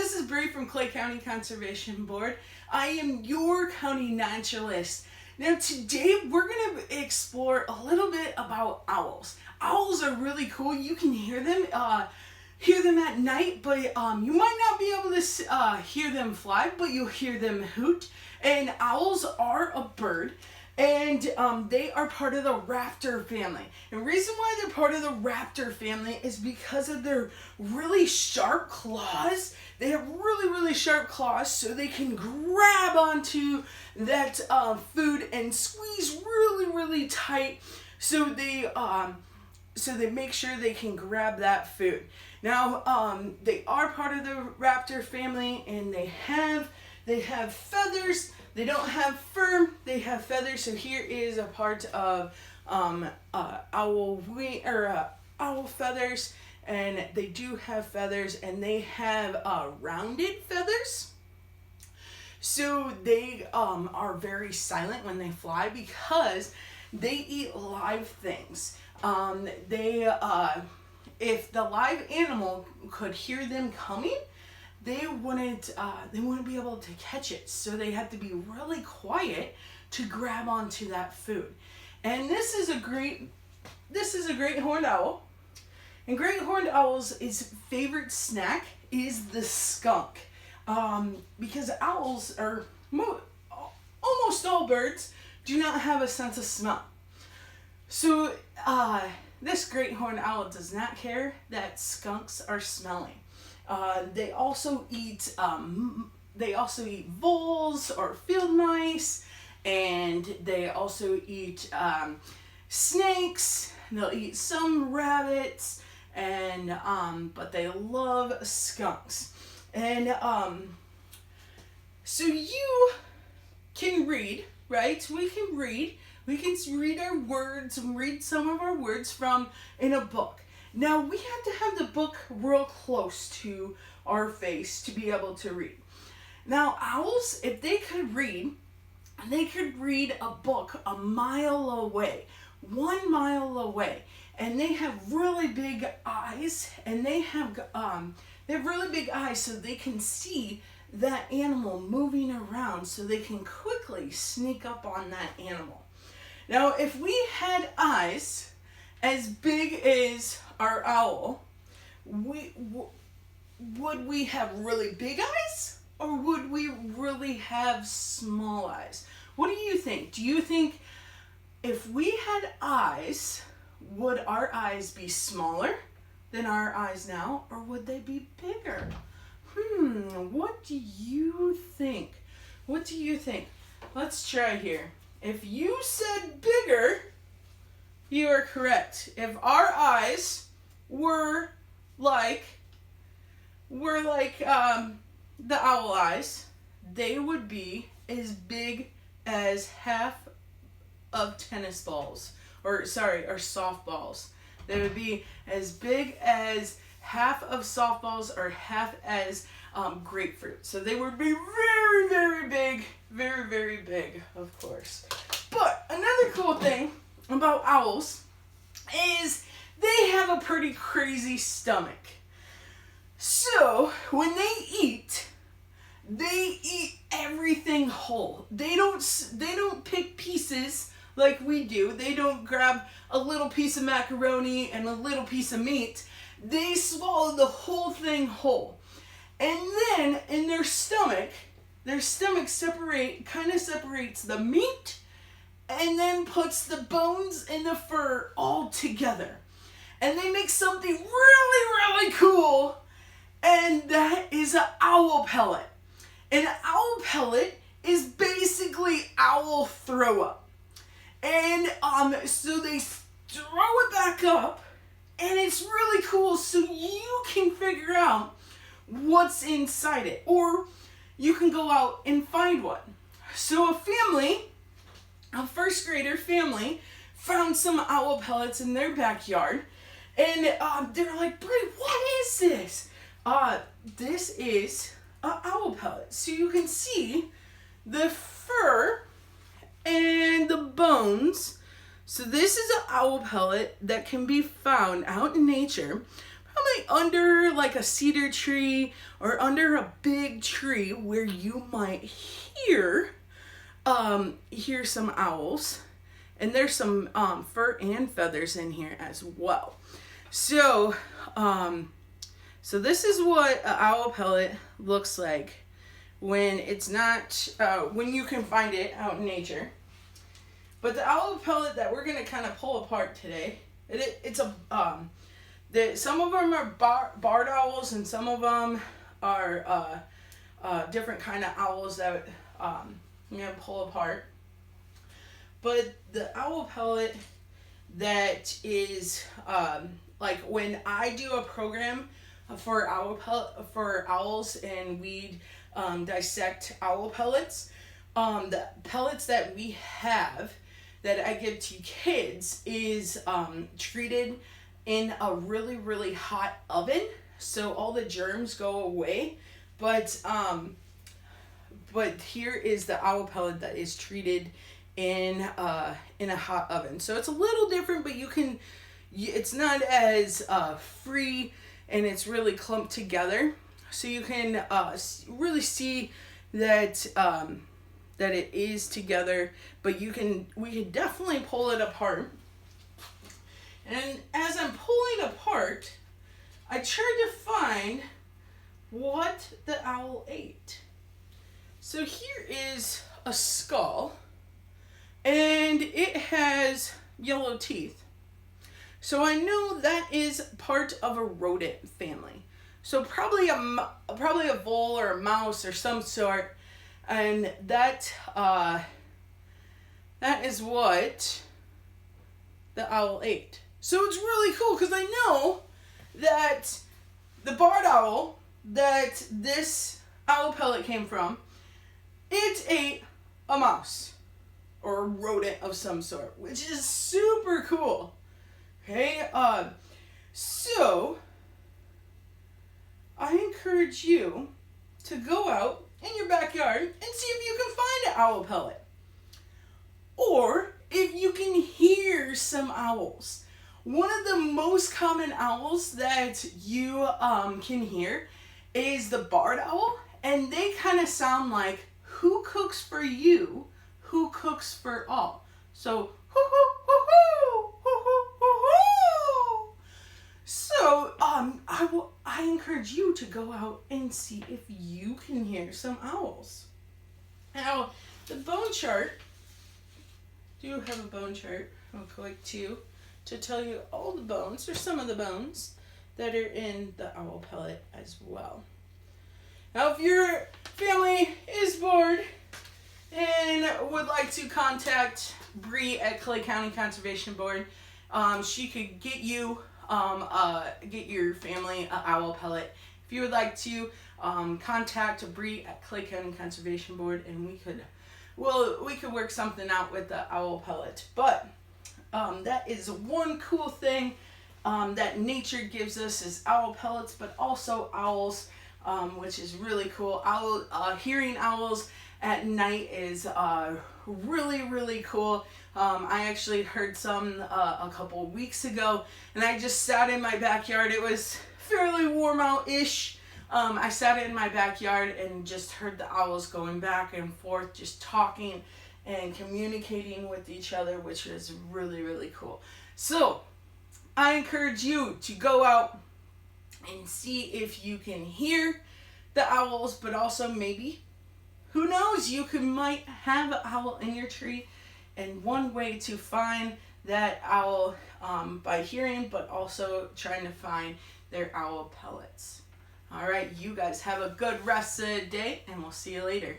this is Bree from Clay County Conservation Board. I am your county naturalist. Now today we're going to explore a little bit about owls. Owls are really cool. You can hear them at night, but you might not be able to hear them fly, but you'll hear them hoot. And owls are a bird. And they are part of the raptor family. And the reason why they're part of the raptor family is because of their really sharp claws. They have really, really sharp claws, so they can grab onto that food and squeeze really, really tight, so they make sure they can grab that food. Now, they are part of the raptor family, and they have feathers. They don't have fur, they have feathers. So here is a part of owl feathers, and they do have feathers, and they have rounded feathers. So they are very silent when they fly because they eat live things. If the live animal could hear them coming, they wouldn't be able to catch it, so they have to be really quiet to grab onto that food. And this is a great horned owl. And great horned owl's favorite snack is the skunk, because owls are almost all birds do not have a sense of smell. So this great horned owl does not care that skunks are smelling. They also eat voles or field mice, and they also eat snakes. They'll eat some rabbits, and but they love skunks. And so you can read, right? We can read our words and read some of our words in a book. Now, we have to have the book real close to our face to be able to read. Now, owls, if they could read a book a mile away, 1 mile away, and they have really big eyes, and they have really big eyes so they can see that animal moving around, so they can quickly sneak up on that animal. Now, if we had eyes as big as our owl, would we have really big eyes, or would we really have small eyes? What do you think? Do you think if we had eyes, would our eyes be smaller than our eyes now, or would they be bigger? What do you think? What do you think? Let's try here. If you said bigger, you are correct. If our eyes were like the owl eyes, they would be as big as half of tennis balls, or softballs. They would be as big as half of softballs, or half as grapefruit. So they would be very, very big, very, very big, of course. But another cool thing about owls is they have a pretty crazy stomach. So when they eat everything whole. They don't pick pieces like we do. They don't grab a little piece of macaroni and a little piece of meat. They swallow the whole thing whole. And then in their stomach separates the meat and then puts the bones and the fur all together. And they make something really, really cool, and that is an owl pellet. An owl pellet is basically owl throw up. And so they throw it back up, and it's really cool, so you can figure out what's inside it, or you can go out and find one. So a first grader family, found some owl pellets in their backyard, and they're like, Brie, what is this? This is an owl pellet. So you can see the fur and the bones. So this is an owl pellet that can be found out in nature, probably probably under like a cedar tree or under a big tree where you might hear some owls. And there's some fur and feathers in here as well. So, so this is what an owl pellet looks like when it's not, when you can find it out in nature. But the owl pellet that we're gonna kind of pull apart today, it's a, some of them are barred owls and some of them are different kind of owls that I'm gonna pull apart. But the owl pellet that is, like when I do a program for owls and we dissect owl pellets, the pellets that we have that I give to kids is treated in a really, really hot oven, so all the germs go away. But here is the owl pellet that is treated in a hot oven. So it's a little different, but it's not as free and it's really clumped together. So you can really see that that it is together, but we can definitely pull it apart. And as I'm pulling apart, I tried to find what the owl ate. So here is a skull. And it has yellow teeth. So I know that is part of a rodent family. So probably a vole or a mouse or some sort. And that is what the owl ate. So it's really cool because I know that the barred owl that this owl pellet came from, it ate a mouse or a rodent of some sort, which is super cool. Okay, so I encourage you to go out in your backyard and see if you can find an owl pellet. Or if you can hear some owls. One of the most common owls that you can hear is the barred owl, and they kind of sound like, who cooks for you? Who cooks for all? So, hoo hoo hoo hoo hoo hoo hoo hoo. So, I encourage you to go out and see if you can hear some owls. Now, the bone chart. Do have a bone chart. I'll click to tell you all the bones or some of the bones that are in the owl pellet as well. Now, if your family is bored and would like to contact Bree at Clay County Conservation Board, she could get you get your family an owl pellet. If you would like to contact Bree at Clay County Conservation Board, and we could work something out with the owl pellet. But that is one cool thing that nature gives us is owl pellets, but also owls, which is really cool. Hearing owls at night is really, really cool. I actually heard some a couple weeks ago, and I just sat in my backyard. It was fairly warm out-ish. I sat in my backyard and just heard the owls going back and forth, just talking and communicating with each other, which is really, really cool. So I encourage you to go out and see if you can hear the owls, but also maybe, who knows, you might have an owl in your tree. And one way to find that owl by hearing, but also trying to find their owl pellets. All right, you guys have a good rest of the day, and we'll see you later.